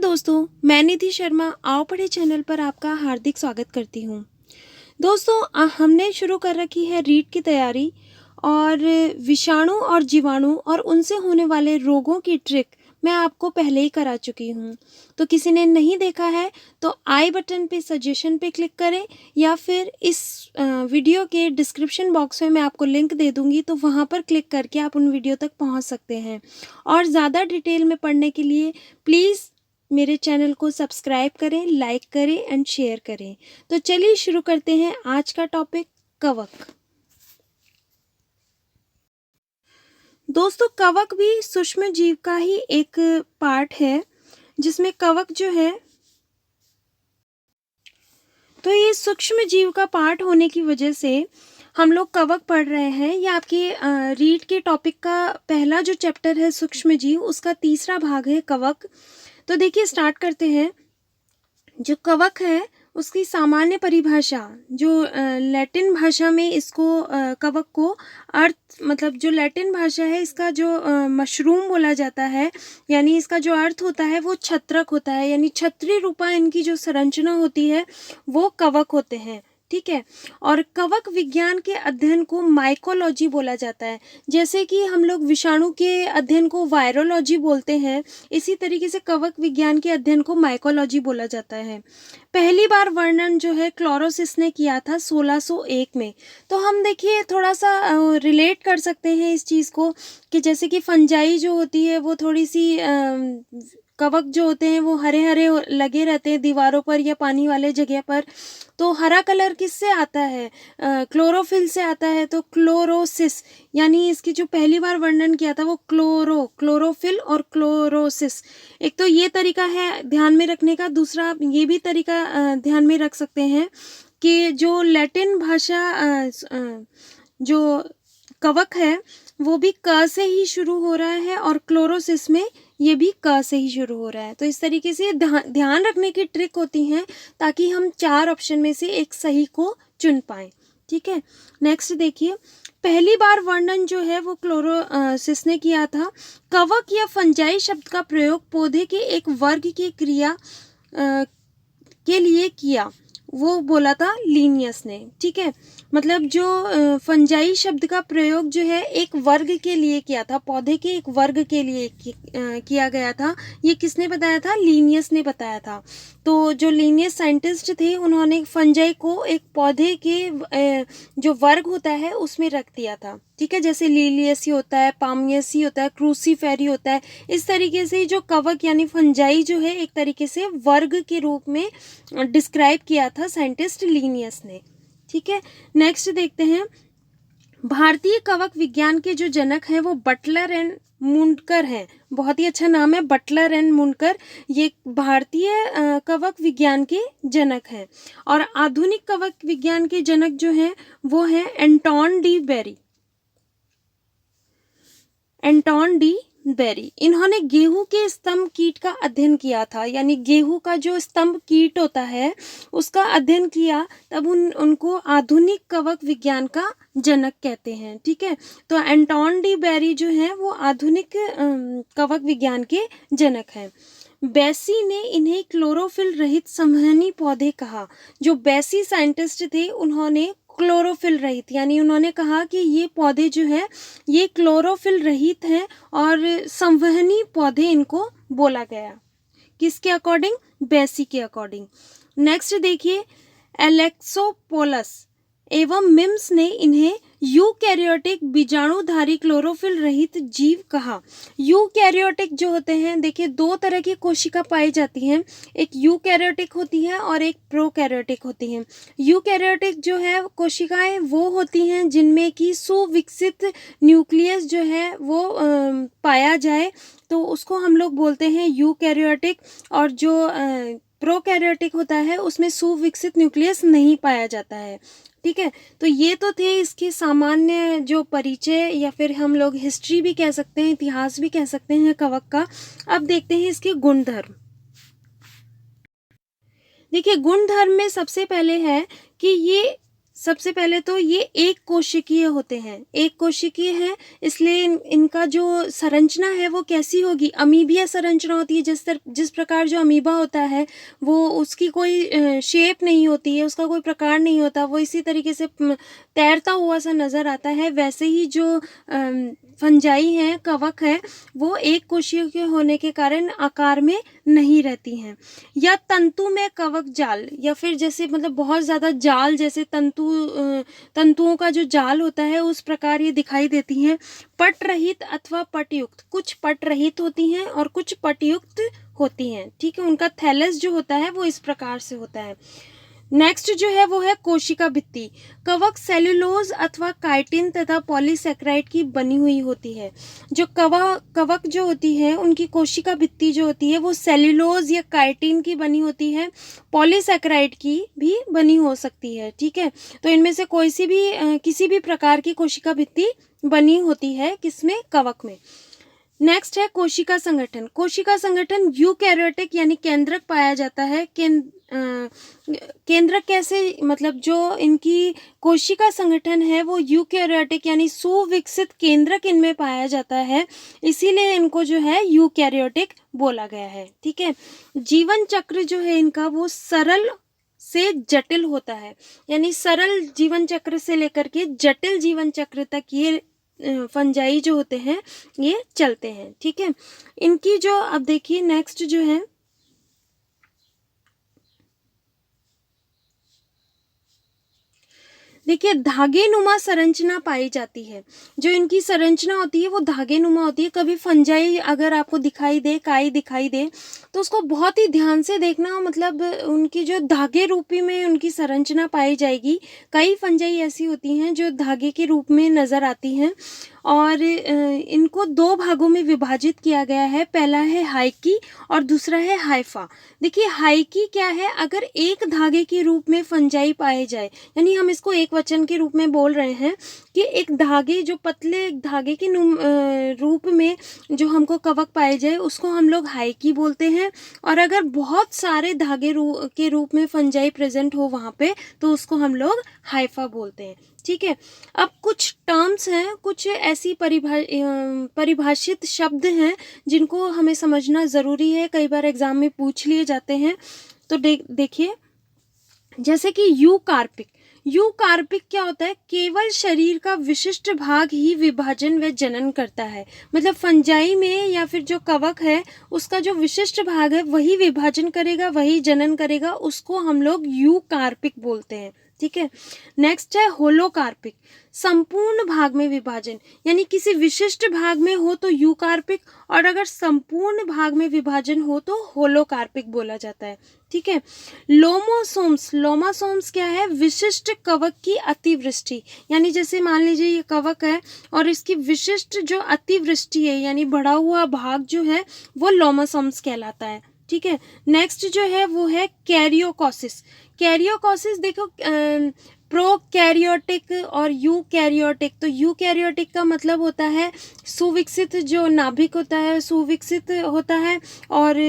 दोस्तों, मैं निधि शर्मा आओ पढ़े चैनल पर आपका हार्दिक स्वागत करती हूँ। दोस्तों, हमने शुरू कर रखी है रीट की तैयारी और विषाणु और जीवाणु और उनसे होने वाले रोगों की ट्रिक मैं आपको पहले ही करा चुकी हूँ। तो किसी ने नहीं देखा है तो आई बटन पे सजेशन पे क्लिक करें या फिर इस वीडियो के डिस्क्रिप्शन बॉक्स में मैं आपको लिंक दे दूँगी, तो वहाँ पर क्लिक करके आप उन वीडियो तक पहुँच सकते हैं। और ज़्यादा डिटेल में पढ़ने के लिए प्लीज़ मेरे चैनल को सब्सक्राइब करें, लाइक करें एंड शेयर करें। तो चलिए शुरू करते हैं आज का टॉपिक, कवक। दोस्तों, कवक भी सूक्ष्म जीव का ही एक पार्ट है, जिसमें कवक जो है, तो ये सूक्ष्म जीव का पार्ट होने की वजह से हम लोग कवक पढ़ रहे हैं। ये आपके रीड के टॉपिक का पहला जो चैप्टर है सूक्ष्म जीव, उसका तीसरा भाग है कवक। तो देखिए, स्टार्ट करते हैं। जो कवक है उसकी सामान्य परिभाषा, जो लैटिन भाषा में इसको कवक को अर्थ, मतलब जो लैटिन भाषा है इसका जो मशरूम बोला जाता है, यानी इसका जो अर्थ होता है वो छत्रक होता है, यानी छत्री रूपा इनकी जो संरचना होती है वो कवक होते हैं। ठीक है। और कवक विज्ञान के अध्ययन को माइकोलॉजी बोला जाता है। जैसे कि हम लोग विषाणु के अध्ययन को वायरोलॉजी बोलते हैं, इसी तरीके से कवक विज्ञान के अध्ययन को माइकोलॉजी बोला जाता है। पहली बार वर्णन जो है क्लोरोसिस ने किया था 1601 में। तो हम देखिए थोड़ा सा रिलेट कर सकते हैं इस चीज़ को, कि जैसे कि फंजाई जो होती है वो थोड़ी सी कवक जो होते हैं वो हरे हरे लगे रहते हैं दीवारों पर या पानी वाले जगह पर। तो हरा कलर किससे आता है? क्लोरोफिल से आता है। तो क्लोरोसिस, यानी इसकी जो पहली बार वर्णन किया था वो क्लोरोफिल और क्लोरोसिस। एक तो ये तरीका है ध्यान में रखने का, दूसरा आप ये भी तरीका ध्यान में रख सकते हैं कि जो लैटिन भाषा जो कवक है वो भी क से ही शुरू हो रहा है और क्लोरोसिस में ये भी क से ही शुरू हो रहा है। तो इस तरीके से ध्यान रखने की ट्रिक होती हैं ताकि हम 4 ऑप्शन में से एक सही को चुन पाएं। ठीक है। नेक्स्ट देखिए, पहली बार वर्णन जो है वो क्लोरोसिस ने किया था। कवक या फंजाई शब्द का प्रयोग पौधे के एक वर्ग की क्रिया के लिए किया, वो बोला था लीनियस ने। ठीक है। मतलब जो फंजाई शब्द का प्रयोग जो है एक वर्ग के लिए किया था, पौधे के एक वर्ग के लिए किया गया था। ये किसने बताया था? लीनियस ने बताया था। तो जो लीनियस साइंटिस्ट थे उन्होंने फंजाई को एक पौधे के जो वर्ग होता है उसमें रख दिया था। ठीक है। जैसे लीलियसी होता है, पामियसी होता है, क्रूसीफेरी होता है। इस तरीके से जो कवक यानी फंजाई जो है एक तरीके से वर्ग के रूप में डिस्क्राइब किया था साइंटिस्ट लीनियस ने। ठीक है। नेक्स्ट देखते हैं, भारतीय कवक विज्ञान के जो जनक हैं वो बटलर एंड मुंडकर हैं। बहुत ही अच्छा नाम है, बटलर एंड मुंडकर। ये भारतीय कवक विज्ञान के जनक हैं। और आधुनिक कवक विज्ञान के जनक जो हैं वो हैं एंटोन डी बेरी। इन्होंने गेहूं के स्तंभ कीट का अध्ययन किया था, यानी गेहूं का जो स्तंभ कीट होता है उसका अध्ययन किया, तब उनको आधुनिक कवक विज्ञान का जनक कहते हैं। ठीक है। तो एंटोन डी बेरी जो है वो आधुनिक कवक विज्ञान के जनक हैं। बेसी ने इन्हें क्लोरोफिल रहित संवहनी पौधे कहा। जो बेसी साइंटिस्ट थे उन्होंने क्लोरोफिल रहित, यानी उन्होंने कहा कि ये पौधे जो है ये क्लोरोफिल रहित हैं और संवहनी पौधे इनको बोला गया। किसके अकॉर्डिंग? बेसी के अकॉर्डिंग। नेक्स्ट देखिए, एलेक्सोपोलस एवं मिम्स ने इन्हें यूकैरियोटिक बीजाणुधारी क्लोरोफिल रहित जीव कहा। यूकैरियोटिक जो होते हैं, देखिए 2 तरह की कोशिका पाई जाती हैं, एक यूकैरियोटिक होती है और एक प्रोकैरियोटिक होती हैं। यूकैरियोटिक जो है कोशिकाएं वो होती हैं जिनमें कि सुविकसित न्यूक्लियस जो है वो पाया जाए, तो उसको हम लोग बोलते हैं यूकैरियोटिक। और जो प्रोकैरियोटिक होता है उसमें सुविकसित न्यूक्लियस नहीं पाया जाता है। ठीक है। तो ये तो थे इसके सामान्य जो परिचय, या फिर हम लोग हिस्ट्री भी कह सकते हैं, इतिहास भी कह सकते हैं कवक का। अब देखते हैं इसके गुणधर्म। देखिए, गुणधर्म में सबसे पहले है कि ये सबसे पहले तो ये एक कोशिकीय होते हैं, एक कोशिकीय हैं, इसलिए इनका जो संरचना है वो कैसी होगी, अमीबीय संरचना होती है। जिस प्रकार जो अमीबा होता है वो उसकी कोई शेप नहीं होती है, उसका कोई प्रकार नहीं होता, वो इसी तरीके से तैरता हुआ सा नज़र आता है। वैसे ही जो फंजाई हैं, कवक है, वो एक कोशिकीय के होने के कारण आकार में नहीं रहती हैं। या तंतु में कवक जाल, या फिर जैसे मतलब बहुत ज़्यादा जाल, जैसे तंतुओं का जो जाल होता है उस प्रकार ये दिखाई देती हैं। पट रहित अथवा पटयुक्त, कुछ पट रहित होती हैं और कुछ पटयुक्त होती हैं, ठीक है। उनका थैलस जो होता है वो इस प्रकार से होता है। नेक्स्ट जो है वो है कोशिका भित्ति। कवक सेल्यूलोज अथवा काइटिन तथा पॉलीसेकेराइड की बनी हुई होती है। जो कवक जो होती है उनकी कोशिका भित्ति जो होती है वो सेल्यूलोज या काइटिन की बनी होती है, पॉलीसेकेराइड की भी बनी हो सकती है, ठीक है। तो इनमें से कोई सी भी किसी भी प्रकार की कोशिका भित्ति बनी होती है, किसमें, कवक में। नेक्स्ट है कोशिका संगठन। कोशिका संगठन यूकैरियोटिक यानी केंद्रक पाया जाता है। केंद्रक कैसे, मतलब जो इनकी कोशिका संगठन है वो यूकैरियोटिक यानी सुविकसित केंद्रक इनमें पाया जाता है, इसीलिए इनको जो है यूकैरियोटिक बोला गया है, ठीक है। जीवन चक्र जो है इनका वो सरल से जटिल होता है, यानी सरल जीवन चक्र से लेकर के जटिल जीवन चक्र तक ये फंजाई जो होते हैं ये चलते हैं, ठीक है। इनकी जो, अब देखिए नेक्स्ट जो है, देखिए धागे नुमा संरचना पाई जाती है। जो इनकी संरचना होती है वो धागे नुमा होती है। कभी फंजाई अगर आपको दिखाई दे, काई दिखाई दे, तो उसको बहुत ही ध्यान से देखना, मतलब उनकी जो धागे रूपी में उनकी संरचना पाई जाएगी। कई फंजाई ऐसी होती हैं जो धागे के रूप में नज़र आती हैं और इनको दो भागों में विभाजित किया गया है। पहला है हाइकी और दूसरा है हाइफा। देखिए हाइकी क्या है, अगर एक धागे के रूप में फंजाई पाए जाए, यानी हम इसको एक वचन के रूप में बोल रहे हैं कि एक धागे, जो पतले धागे के रूप में जो हमको कवक पाए जाए उसको हम लोग हाइकी बोलते हैं। और अगर बहुत सारे धागे के रूप में फंजाई प्रेजेंट हो वहाँ पे तो उसको हम लोग हाइफा बोलते हैं, ठीक है। अब कुछ टर्म्स हैं, कुछ ऐसी परिभाषित शब्द हैं जिनको हमें समझना ज़रूरी है, कई बार एग्जाम में पूछ लिए जाते हैं। तो देखिए जैसे कि यूकार्पिक। यूकार्पिक क्या होता है, केवल शरीर का विशिष्ट भाग ही विभाजन व जनन करता है। मतलब फंजाई में या फिर जो कवक है उसका जो विशिष्ट भाग है वही विभाजन करेगा, वही जनन करेगा, उसको हम लोग यूकार्पिक बोलते हैं, ठीक है। नेक्स्ट है होलोकार्पिक। संपूर्ण भाग में विभाजन, यानी किसी विशिष्ट भाग में हो तो यूकार्पिक, और अगर संपूर्ण भाग में विभाजन हो तो होलोकार्पिक बोला जाता है, ठीक है। लोमोसोम्स। लोमासोम्स क्या है, विशिष्ट कवक की अतिवृष्टि, यानी जैसे मान लीजिए ये कवक है और इसकी विशिष्ट जो अतिवृष्टि है यानी बढ़ा हुआ भाग जो है वो लोमोसोम्स कहलाता है, ठीक है। नेक्स्ट जो है वो है कैरियोकोसिस। कैरियोकोसिस देखो, प्रोकैरियोटिक और यूकैरियोटिक। तो यूकैरियोटिक का मतलब होता है सुविकसित, जो नाभिक होता है सुविकसित होता है और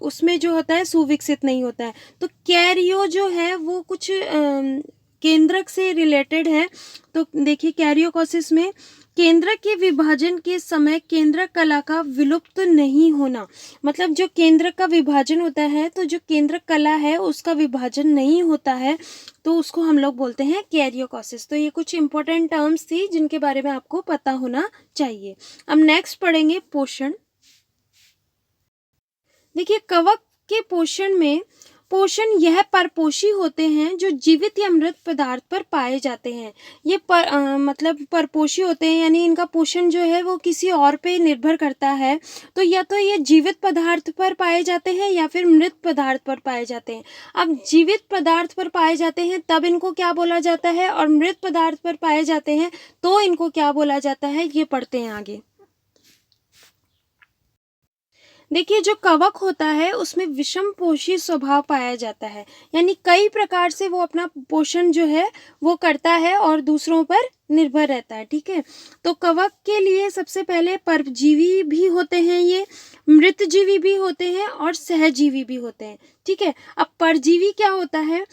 उसमें जो होता है सुविकसित नहीं होता है। तो कैरियो जो है वो कुछ केंद्रक से रिलेटेड है। तो देखिए कैरियोकोसिस में केंद्रक के विभाजन के समय केंद्रक कला का विलुप्त नहीं होना, मतलब जो केंद्रक का विभाजन होता है तो जो केंद्रक कला है उसका विभाजन नहीं होता है, तो उसको हम लोग बोलते हैं कैरियोकोसिस। तो ये कुछ इंपॉर्टेंट टर्म्स थी जिनके बारे में आपको पता होना चाहिए। अब नेक्स्ट पढ़ेंगे पोषण। देखिए कवक के पोषण में, पोषण यह परपोषी होते हैं जो जीवित या मृत पदार्थ पर पाए जाते हैं। ये मतलब परपोषी होते हैं, यानी इनका पोषण जो है वो किसी और पे निर्भर करता है। तो या तो ये जीवित पदार्थ पर पाए जाते हैं या फिर मृत पदार्थ पर पाए जाते हैं। अब जीवित पदार्थ पर पाए जाते हैं तब इनको क्या बोला जाता है, और मृत पदार्थ पर पाए जाते हैं तो इनको क्या बोला जाता है, ये पढ़ते हैं आगे। देखिए जो कवक होता है उसमें विषम पोषी स्वभाव पाया जाता है, यानी कई प्रकार से वो अपना पोषण जो है वो करता है और दूसरों पर निर्भर रहता है, ठीक है। तो कवक के लिए सबसे पहले परजीवी भी होते हैं, ये मृतजीवी भी होते हैं और सहजीवी भी होते हैं, ठीक है। अब परजीवी क्या होता है,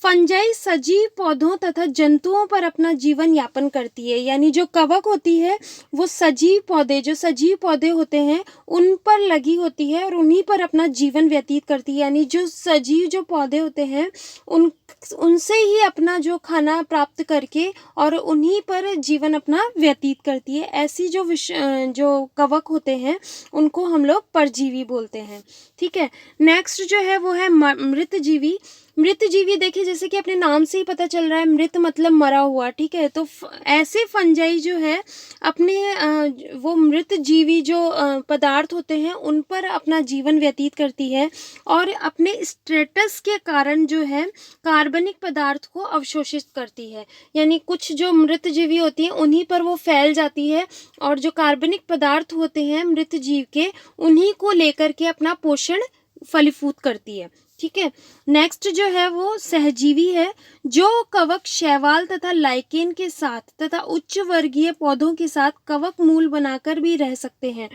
फंजाई सजीव पौधों तथा जंतुओं पर अपना जीवन यापन करती है। यानी जो कवक होती है वो सजीव पौधे, जो सजीव पौधे होते हैं उन पर लगी होती है और उन्हीं पर अपना जीवन व्यतीत करती है। यानी जो सजीव जो पौधे होते हैं उन उनसे ही अपना जो खाना प्राप्त करके और उन्हीं पर जीवन अपना व्यतीत करती है। ऐसी जो कवक होते हैं उनको हम लोग परजीवी बोलते हैं। ठीक है, नेक्स्ट जो है वो है मृतजीवी। मृतजीवी देखिए, जैसे कि अपने नाम से ही पता चल रहा है, मृत मतलब मरा हुआ। ठीक है, तो ऐसे फंजाई जो है अपने वो मृतजीवी जो पदार्थ होते हैं उन पर अपना जीवन व्यतीत करती है और अपने स्टेटस के कारण जो है कार्बनिक पदार्थ को अवशोषित करती है। यानी कुछ जो मृतजीवी होती हैं उन्हीं पर वो फैल जाती है और जो कार्बनिक पदार्थ होते हैं मृतजीव के उन्हीं को लेकर के अपना पोषण फलीभूत करती है। ठीक है, नेक्स्ट जो है वो सहजीवी है, जो कवक शैवाल तथा लाइकेन के साथ तथा उच्च वर्गीय पौधों के साथ कवक मूल बनाकर भी रह सकते हैं।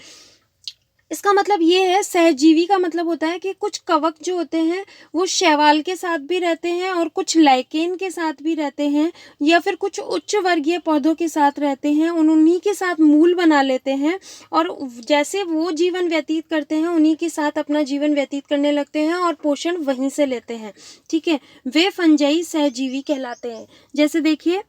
इसका मतलब ये है, सहजीवी का मतलब होता है कि कुछ कवक जो होते हैं वो शैवाल के साथ भी रहते हैं और कुछ लाइकेन के साथ भी रहते हैं या फिर कुछ उच्च वर्गीय पौधों के साथ रहते हैं, उन्हीं के साथ मूल बना लेते हैं और जैसे वो जीवन व्यतीत करते हैं उन्हीं के साथ अपना जीवन व्यतीत करने लगते हैं और पोषण वहीं से लेते हैं। ठीक है, वे फंजाई सहजीवी कहलाते हैं। जैसे देखिए,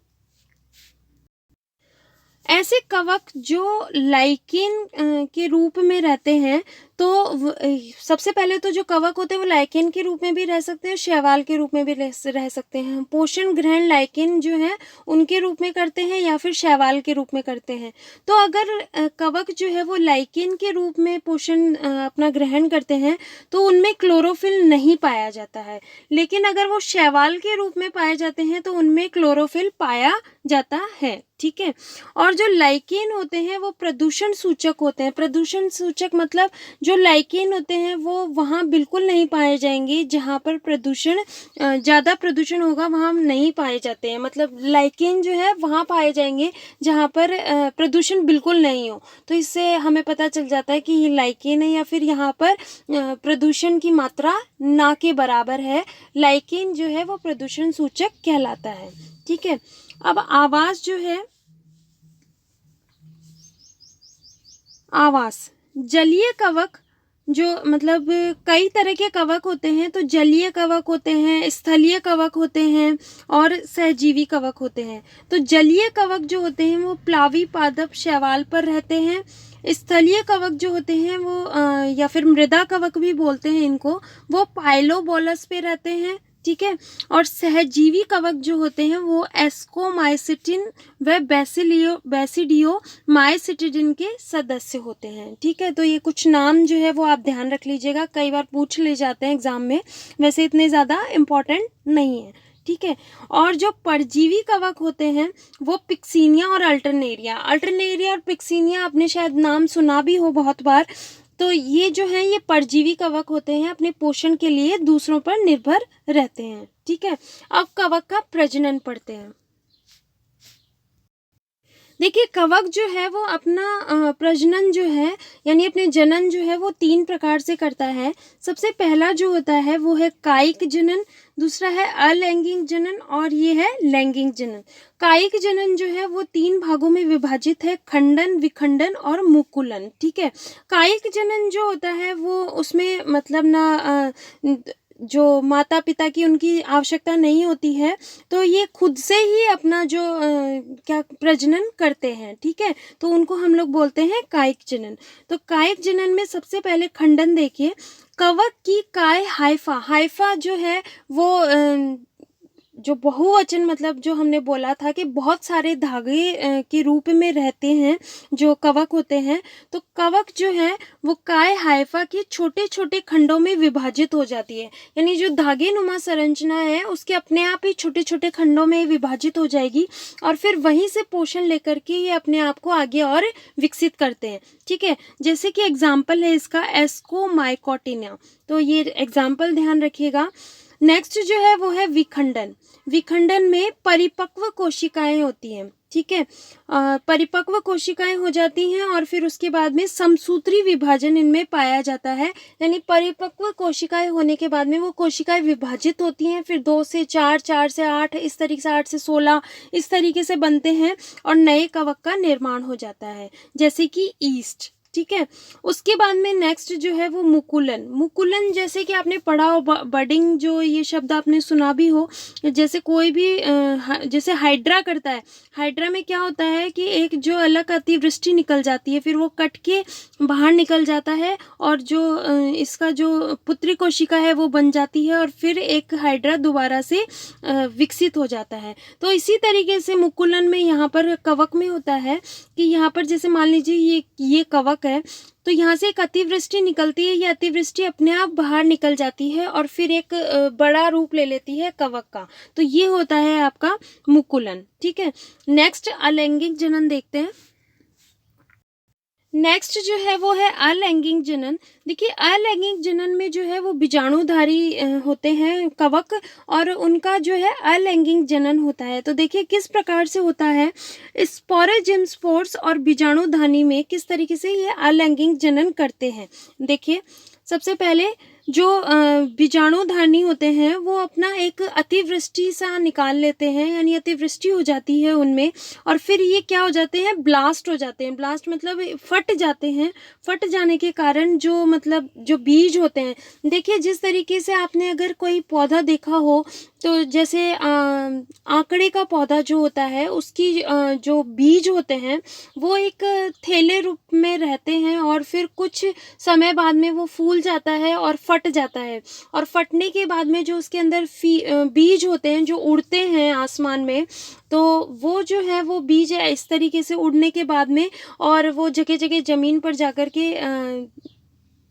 ऐसे कवक जो लाइकेन के रूप में रहते हैं, तो सबसे पहले तो जो कवक होते हैं वो लाइकेन के रूप में भी रह सकते हैं, शैवाल के रूप में भी रह सकते हैं। पोषण ग्रहण लाइकेन जो है उनके रूप में करते हैं या फिर शैवाल के रूप में करते हैं। तो अगर कवक जो है वो लाइकेन के रूप में पोषण अपना ग्रहण करते हैं तो उनमें क्लोरोफिल नहीं पाया जाता है, लेकिन अगर वो शैवाल के रूप में पाए जाते हैं तो उनमें क्लोरोफिल पाया जाता है। ठीक है, और जो लाइकेन होते हैं वो प्रदूषण सूचक होते हैं। प्रदूषण सूचक मतलब जो लाइकेन होते हैं वो वहाँ बिल्कुल नहीं पाए जाएंगे, जहाँ पर प्रदूषण ज़्यादा प्रदूषण होगा वहाँ नहीं पाए जाते हैं। मतलब लाइकेन जो है वहाँ पाए जाएंगे जहाँ पर प्रदूषण बिल्कुल नहीं हो। तो इससे हमें पता चल जाता है कि ये लाइकेन है या फिर यहाँ पर प्रदूषण की मात्रा ना के बराबर है। लाइकेन जो है वो प्रदूषण सूचक कहलाता है। ठीक है, अब आवास जो है, आवास जलीय कवक जो मतलब कई तरह के कवक होते हैं। तो जलीय कवक होते हैं, स्थलीय कवक होते हैं और सहजीवी कवक होते हैं। तो जलीय कवक जो होते हैं वो प्लावी पादप शैवाल पर रहते हैं। स्थलीय कवक जो होते हैं वो या फिर मृदा कवक भी बोलते हैं इनको, वो पाइलोबोलस पे रहते हैं। ठीक है, और सहजीवी कवक जो होते हैं वो एस्कोमाइसिटिन व बेसिडियो माइसिटिडिन के सदस्य होते हैं। ठीक है, तो ये कुछ नाम जो है वो आप ध्यान रख लीजिएगा, कई बार पूछ ले जाते हैं एग्जाम में, वैसे इतने ज़्यादा इम्पोर्टेंट नहीं है। ठीक है, और जो परजीवी कवक होते हैं वो पिक्सीनिया और अल्टरनेरिया और पिक्सीनिया आपने शायद नाम सुना भी हो बहुत बार। तो ये जो है ये परजीवी कवक होते हैं, अपने पोषण के लिए दूसरों पर निर्भर रहते हैं। ठीक है, अब कवक का प्रजनन पढ़ते हैं। देखिए, कवक जो है वो अपना प्रजनन जो है यानी अपने जनन जो है वो 3 प्रकार से करता है। सबसे पहला जो होता है वो है कायिक जनन, दूसरा है अलैंगिक जनन और ये है लैंगिक जनन। कायिक जनन जो है वो 3 भागों में विभाजित है, खंडन, विखंडन और मुकुलन। ठीक है, कायिक जनन जो होता है वो उसमें मतलब जो माता पिता की उनकी आवश्यकता नहीं होती है, तो ये खुद से ही अपना जो क्या प्रजनन करते हैं। ठीक है, तो उनको हम लोग बोलते हैं कायिक जनन। तो कायिक जनन में सबसे पहले खंडन देखिए, कवक की काय हाइफा जो है वो जो बहुवचन मतलब जो हमने बोला था कि बहुत सारे धागे के रूप में रहते हैं जो कवक होते हैं। तो कवक जो है वो काय हाइफा के छोटे छोटे खंडों में विभाजित हो जाती है। यानी जो धागे नुमा संरचना है उसके अपने आप ही छोटे छोटे खंडों में विभाजित हो जाएगी और फिर वहीं से पोषण लेकर के ये अपने आप को आगे और विकसित करते हैं। ठीक है, जैसे कि एग्जाम्पल है इसका एस्कोमाइकोटिना। तो ये एग्जाम्पल ध्यान रखिएगा। नेक्स्ट जो है वो है विखंडन। विखंडन में परिपक्व कोशिकाएं होती हैं, ठीक है। परिपक्व कोशिकाएं हो जाती हैं और फिर उसके बाद में समसूत्री विभाजन इनमें पाया जाता है। यानी परिपक्व कोशिकाएं होने के बाद में वो कोशिकाएं विभाजित होती हैं, फिर 2 से 4, 4 से 8, इस तरीके से 8 से 16 इस तरीके से बनते हैं और नए कवक का निर्माण हो जाता है, जैसे कि ईस्ट, ठीक है। उसके बाद में नेक्स्ट जो है वो मुकुलन। मुकुलन जैसे कि आपने पढ़ा हो, बडिंग जो ये शब्द आपने सुना भी हो, जैसे कोई भी जैसे हाइड्रा करता है, हाइड्रा में क्या होता है कि एक जो अलग अतिवृष्टि निकल जाती है, फिर वो कट के बाहर निकल जाता है और जो इसका जो पुत्री कोशिका है वो बन जाती है और फिर एक हाइड्रा दोबारा से विकसित हो जाता है। तो इसी तरीके से मुकुलन में यहाँ पर कवक में होता है कि यहाँ पर जैसे मान लीजिए ये कवक है, तो यहाँ से एक अतिवृष्टि निकलती है, ये अतिवृष्टि अपने आप बाहर निकल जाती है और फिर एक बड़ा रूप ले लेती है कवक का, तो ये होता है आपका मुकुलन, ठीक है। नेक्स्ट अलैंगिक जनन देखते हैं। नेक्स्ट जो है वो है अलैंगिक जनन। देखिए अलैंगिक जनन में जो है वो बीजाणुधारी होते हैं कवक और उनका जो है अलैंगिक जनन होता है। तो देखिए किस प्रकार से होता है, स्पोरेजिम्स्पोर्स और बीजाणुधानी में किस तरीके से ये अलैंगिक जनन करते हैं। देखिए सबसे पहले जो बीजाणुधानी होते हैं वो अपना एक अतिवृष्टि सा निकाल लेते हैं, यानी अतिवृष्टि हो जाती है उनमें और फिर ये क्या हो जाते हैं, ब्लास्ट हो जाते हैं। ब्लास्ट मतलब फट जाते हैं। फट जाने के कारण जो मतलब जो बीज होते हैं, देखिए जिस तरीके से आपने अगर कोई पौधा देखा हो तो जैसे आंकड़े का पौधा जो होता है उसकी जो बीज होते हैं वो एक थैले रूप में रहते हैं और फिर कुछ समय बाद में वो फूल जाता है और फट जाता है और फटने के बाद में जो उसके अंदर बीज होते हैं जो उड़ते हैं आसमान में, तो वो जो है वो बीज है इस तरीके से उड़ने के बाद में और वो जगह जगह ज़मीन पर जाकर के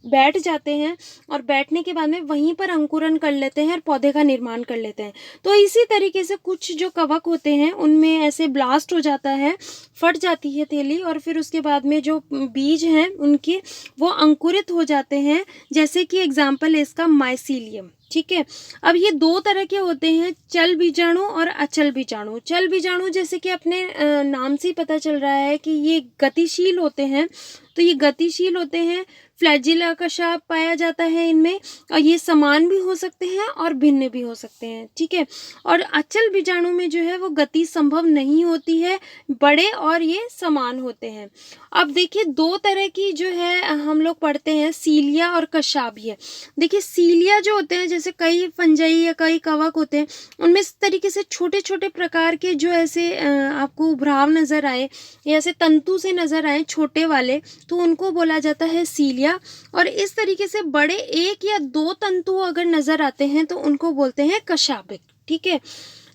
बैठ जाते हैं और बैठने के बाद में वहीं पर अंकुरन कर लेते हैं और पौधे का निर्माण कर लेते हैं। तो इसी तरीके से कुछ जो कवक होते हैं उनमें ऐसे ब्लास्ट हो जाता है, फट जाती है थैली और फिर उसके बाद में जो बीज हैं उनके वो अंकुरित हो जाते हैं, जैसे कि एग्जाम्पल है इसका माइसीलियम, ठीक है। अब ये दो तरह के होते हैं, चल बीजाणु और अचल बीजाणु। चल बीजाणु जैसे कि अपने नाम से ही पता चल रहा है कि ये गतिशील होते हैं, तो ये गतिशील होते हैं, फ्लैजिला का शाप पाया जाता है इनमें और ये समान भी हो सकते हैं और भिन्न भी हो सकते हैं, ठीक है। और अचल बीजाणु में जो है वो गति संभव नहीं होती है, बड़े और ये समान होते हैं। अब देखिए दो तरह की जो है हम लोग पढ़ते हैं, सीलिया और कशाभिय। देखिए सीलिया जो होते हैं, जैसे कई फंजाई या कई कवक होते हैं, उनमें इस तरीके से छोटे छोटे प्रकार के जो ऐसे आपको उभराव नज़र आए या ऐसे तंतु से नज़र आए छोटे वाले, तो उनको बोला जाता है सीलिया। और इस तरीके से बड़े एक या दो तंतु अगर नज़र आते हैं तो उनको बोलते हैं कशाभिक, ठीक है।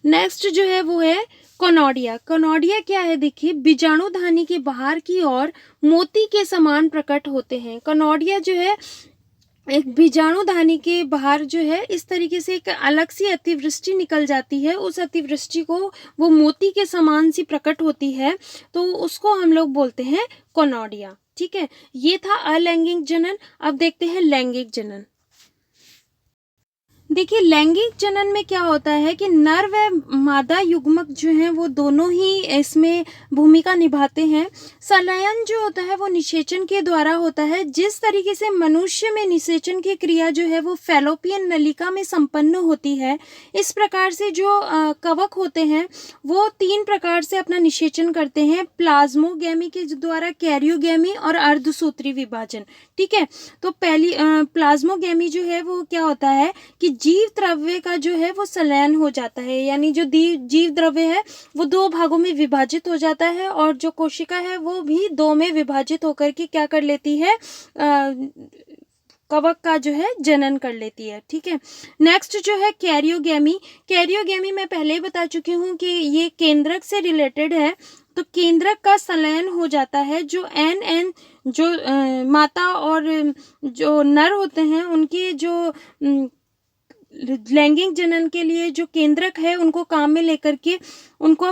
नेक्स्ट जो है वो है कॉनोडिया। कॉनोडिया क्या है, देखिए बीजाणुधानी के बाहर की ओर मोती के समान प्रकट होते हैं। कॉनोडिया जो है एक बीजाणुधानी के बाहर जो है इस तरीके से एक अलग सी अतिवृष्टि निकल जाती है, उस अतिवृष्टि को वो मोती के समान सी प्रकट होती है, तो उसको हम लोग बोलते हैं कॉनोडिया, ठीक है। ये था अलैंगिक जनन। अब देखते हैं लैंगिक जनन। देखिए लैंगिक जनन में क्या होता है कि नर व मादा युग्मक जो हैं वो दोनों ही इसमें भूमिका निभाते हैं। संलयन जो होता है वो निषेचन के द्वारा होता है। जिस तरीके से मनुष्य में निषेचन की क्रिया जो है वो फैलोपियन नलिका में संपन्न होती है, इस प्रकार से जो कवक होते हैं वो 3 प्रकार से अपना निषेचन करते हैं, प्लाज्मोगैमी के द्वारा, कैरियोगैमी और अर्धसूत्री विभाजन, ठीक है। तो पहली प्लाज्मोगैमी जो है वो क्या होता है कि जीव द्रव्य का जो है वो संलयन हो जाता है, यानी जो जीव द्रव्य है वो 2 भागों में विभाजित हो जाता है और जो कोशिका है वो भी 2 में विभाजित होकर के क्या कर लेती है, कवक का जो है जनन कर लेती है, ठीक है। नेक्स्ट जो है कैरियोगैमी। कैरियोगैमी मैं पहले ही बता चुकी हूँ कि ये केंद्रक से रिलेटेड है। तो केंद्रक का संलयन हो जाता है, जो एन जो माता और जो नर होते हैं उनके जो लैंगिक जनन के लिए जो केंद्रक है उनको काम में लेकर के उनको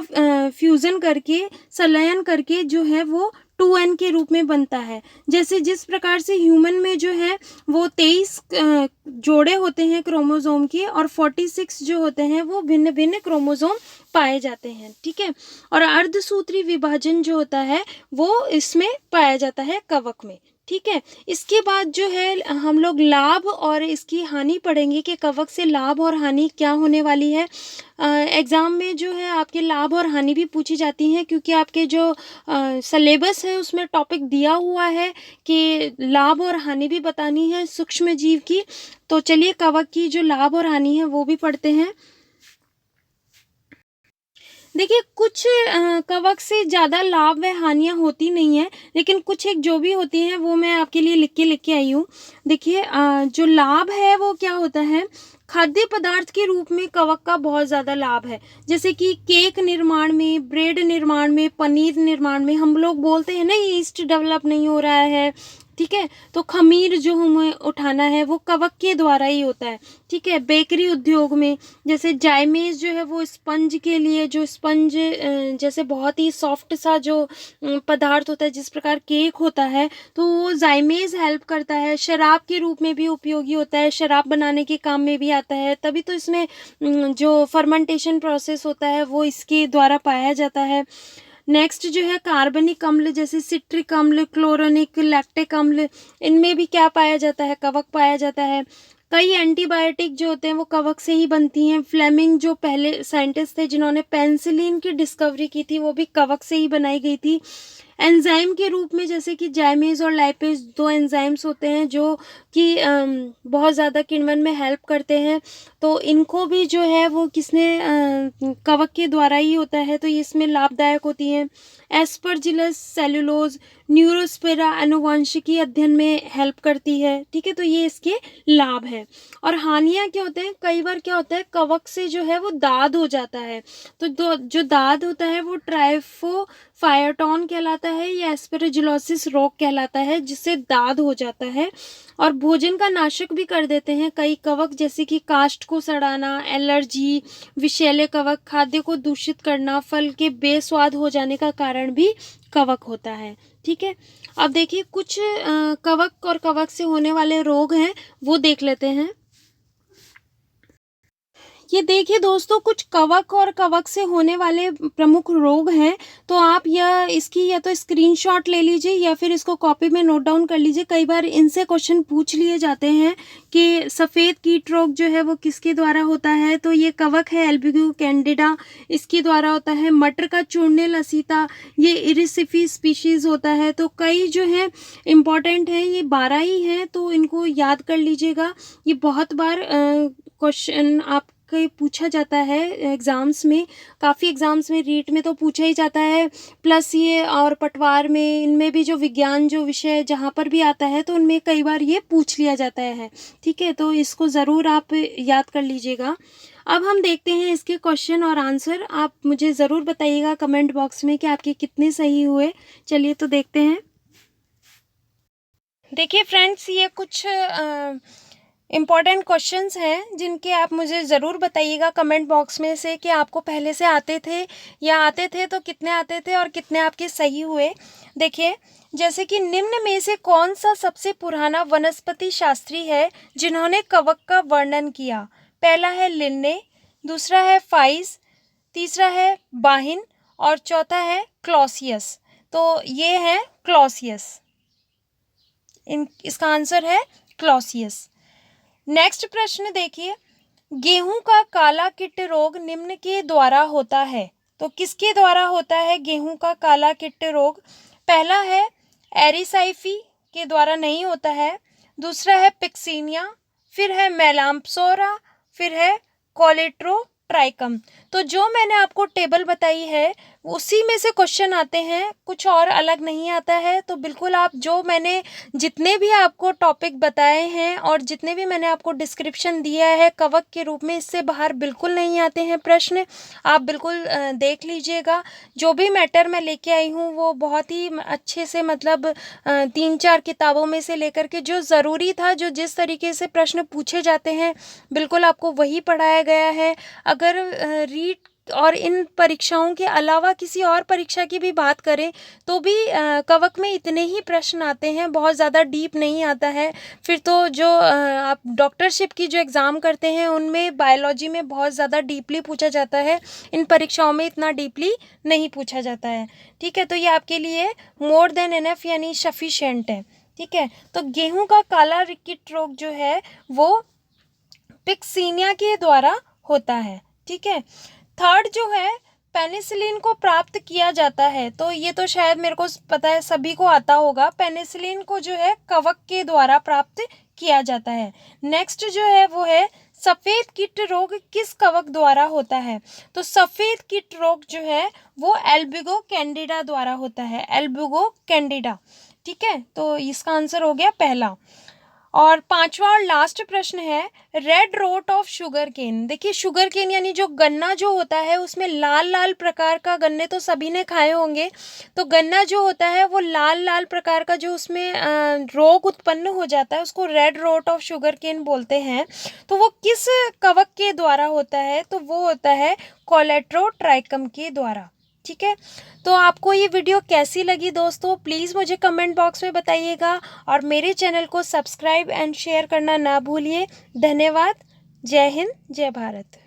फ्यूजन करके संलयन करके जो है वो 2n के रूप में बनता है। जैसे जिस प्रकार से ह्यूमन में जो है वो 23 जोड़े होते हैं क्रोमोसोम के, और 46 जो होते हैं वो भिन्न भिन्न क्रोमोसोम पाए जाते हैं, ठीक है। और अर्धसूत्री विभाजन जो होता है वो इसमें पाया जाता है कवक में, ठीक है। इसके बाद जो है हम लोग लाभ और इसकी हानि पढ़ेंगे कि कवक से लाभ और हानि क्या होने वाली है। एग्ज़ाम में जो है आपके लाभ और हानि भी पूछी जाती हैं, क्योंकि आपके जो सिलेबस है उसमें टॉपिक दिया हुआ है कि लाभ और हानि भी बतानी है सूक्ष्म जीव की। तो चलिए कवक की जो लाभ और हानि है वो भी पढ़ते हैं। देखिए कुछ कवक से ज़्यादा लाभ व हानियाँ होती नहीं हैं, लेकिन कुछ एक जो भी होती हैं वो मैं आपके लिए लिख के आई हूँ। देखिए जो लाभ है वो क्या होता है, खाद्य पदार्थ के रूप में कवक का बहुत ज़्यादा लाभ है। जैसे कि केक निर्माण में, ब्रेड निर्माण में, पनीर निर्माण में, हम लोग बोलते हैं ना यीस्ट डेवलप नहीं हो रहा है, ठीक है, तो खमीर जो हमें उठाना है वो कवक के द्वारा ही होता है, ठीक है। बेकरी उद्योग में जैसे जाइमेज जो है वो स्पंज के लिए, जो स्पंज जैसे बहुत ही सॉफ्ट सा जो पदार्थ होता है, जिस प्रकार केक होता है, तो वो जाइमेज हेल्प करता है। शराब के रूप में भी उपयोगी होता है, शराब बनाने के काम में भी आता है, तभी तो इसमें जो फर्मेंटेशन प्रोसेस होता है वो इसके द्वारा पाया जाता है। नेक्स्ट जो है कार्बनिक अम्ल, जैसे सिट्रिक अम्ल, क्लोरोनिक, लैक्टिक अम्ल, इनमें भी क्या पाया जाता है, कवक पाया जाता है। कई एंटीबायोटिक जो होते हैं वो कवक से ही बनती हैं। फ्लेमिंग जो पहले साइंटिस्ट थे जिन्होंने पेनिसिलिन की डिस्कवरी की थी, वो भी कवक से ही बनाई गई थी। एंजाइम के रूप में जैसे कि जाइमेज और लाइपेज, दो एंजाइम्स होते हैं जो कि बहुत ज़्यादा किण्वन में हेल्प करते हैं, तो इनको भी जो है वो किसने कवक के द्वारा ही होता है, तो ये इसमें लाभदायक होती हैं। एस्परजिलस, सेलुलोज, न्यूरोस्पेरा आनुवंशिकी अध्ययन में हेल्प करती है, ठीक है, तो ये इसके लाभ है। और हानियाँ क्या होते हैं, कई बार क्या होता है कवक से जो है वो दाद हो जाता है, तो जो दाद होता है वो ट्राइफोफायटॉन कहलाता है या एस्पेरजिलोसिस रोग कहलाता है, जिससे दाद हो जाता है। और भोजन का नाशक भी कर देते हैं कई कवक, जैसे कि काष्ठ को सड़ाना, एलर्जी, विषैले कवक, खाद्य को दूषित करना, फल के बेस्वाद हो जाने का कारण भी कवक होता है, ठीक है। अब देखिए कुछ कवक और कवक से होने वाले रोग हैं वो देख लेते हैं। ये देखिए दोस्तों कुछ कवक और कवक से होने वाले प्रमुख रोग हैं, तो आप इसकी या तो स्क्रीनशॉट ले लीजिए या फिर इसको कॉपी में नोट डाउन कर लीजिए। कई बार इनसे क्वेश्चन पूछ लिए जाते हैं कि सफ़ेद कीट रोग जो है वो किसके द्वारा होता है, तो ये कवक है एल्बिगो कैंडिडा, इसके द्वारा होता है। मटर का चूर्णिल लसीता, ये इरिसिफी स्पीशीज़ होता है। तो कई जो है इम्पॉर्टेंट हैं, ये 12 ही हैं, तो इनको याद कर लीजिएगा। ये बहुत बार क्वेश्चन आप कई पूछा जाता है एग्ज़ाम्स में, काफ़ी एग्ज़ाम्स में, रीट में तो पूछा ही जाता है, प्लस ये और पटवार में, इनमें भी जो विज्ञान जो विषय जहाँ पर भी आता है तो उनमें कई बार ये पूछ लिया जाता है, ठीक है, तो इसको ज़रूर आप याद कर लीजिएगा। अब हम देखते हैं इसके क्वेश्चन और आंसर। आप मुझे ज़रूर बताइएगा कमेंट बॉक्स में कि आपके कितने सही हुए। चलिए तो देखते हैं। देखिए फ्रेंड्स ये कुछ इम्पॉर्टेंट क्वेश्चंस हैं जिनके आप मुझे ज़रूर बताइएगा कमेंट बॉक्स में से कि आपको पहले से आते थे, या आते थे तो कितने आते थे और कितने आपके सही हुए। देखिए जैसे कि निम्न में से कौन सा सबसे पुराना वनस्पति शास्त्री है जिन्होंने कवक का वर्णन किया। पहला है लिन्ने, दूसरा है फाइज, तीसरा है बाहिन और चौथा है क्लॉसियस। तो ये है क्लॉसियस, इसका आंसर है क्लॉसियस। नेक्स्ट प्रश्न देखिए, गेहूं का काला कीट रोग निम्न के द्वारा होता है, तो किसके द्वारा होता है गेहूं का काला कीट रोग। पहला है एरिसाइफी के द्वारा नहीं होता है, दूसरा है पिक्सीनिया, फिर है मेलाम्पसोरा, फिर है कोलेट्रोट्राइकम। तो जो मैंने आपको टेबल बताई है उसी में से क्वेश्चन आते हैं, कुछ और अलग नहीं आता है। तो बिल्कुल आप जो मैंने जितने भी आपको टॉपिक बताए हैं और जितने भी मैंने आपको डिस्क्रिप्शन दिया है कवक के रूप में, इससे बाहर बिल्कुल नहीं आते हैं प्रश्न। आप बिल्कुल देख लीजिएगा। जो भी मैटर मैं लेके आई हूँ वो बहुत ही अच्छे से, मतलब 3-4 किताबों में से लेकर के जो ज़रूरी था, जो जिस तरीके से प्रश्न पूछे जाते हैं बिल्कुल आपको वही पढ़ाया गया है। अगर रीट और इन परीक्षाओं के अलावा किसी और परीक्षा की भी बात करें तो भी कवक में इतने ही प्रश्न आते हैं, बहुत ज़्यादा डीप नहीं आता है। फिर तो जो आप डॉक्टरशिप की जो एग्ज़ाम करते हैं उनमें बायोलॉजी में बहुत ज़्यादा डीपली पूछा जाता है, इन परीक्षाओं में इतना डीपली नहीं पूछा जाता है। ठीक है, तो ये आपके लिए मोर देन इनफ यानी सफिशिएंट है। ठीक है, तो गेहूं का काला रिकेट रोग जो है वो पिक्सीनिया के द्वारा होता है। ठीक है, थर्ड जो है पेनिसिलिन को प्राप्त किया जाता है, तो ये तो शायद मेरे को पता है, सभी को आता होगा। पेनिसिलिन को जो है कवक के द्वारा प्राप्त किया जाता है। नेक्स्ट जो है वो है सफ़ेद कीट रोग किस कवक द्वारा होता है? तो सफ़ेद कीट रोग जो है वो एल्बिगो कैंडिडा द्वारा होता है, एल्बिगो कैंडिडा। ठीक है, तो इसका आंसर हो गया पहला। और पांचवा और लास्ट प्रश्न है red rot of sugar cane. देखिए शुगर केन यानी जो गन्ना जो होता है उसमें लाल लाल प्रकार का, गन्ने तो सभी ने खाए होंगे, तो गन्ना जो होता है वो लाल लाल प्रकार का जो उसमें रोग उत्पन्न हो जाता है उसको red rot of sugar cane बोलते हैं। तो वो किस कवक के द्वारा होता है? तो वो होता है कोलेट्रोट्राइकम के द्वारा। ठीक है, तो आपको ये वीडियो कैसी लगी दोस्तों, प्लीज़ मुझे कमेंट बॉक्स में बताइएगा और मेरे चैनल को सब्सक्राइब एंड शेयर करना ना भूलिए। धन्यवाद। जय हिंद, जय भारत।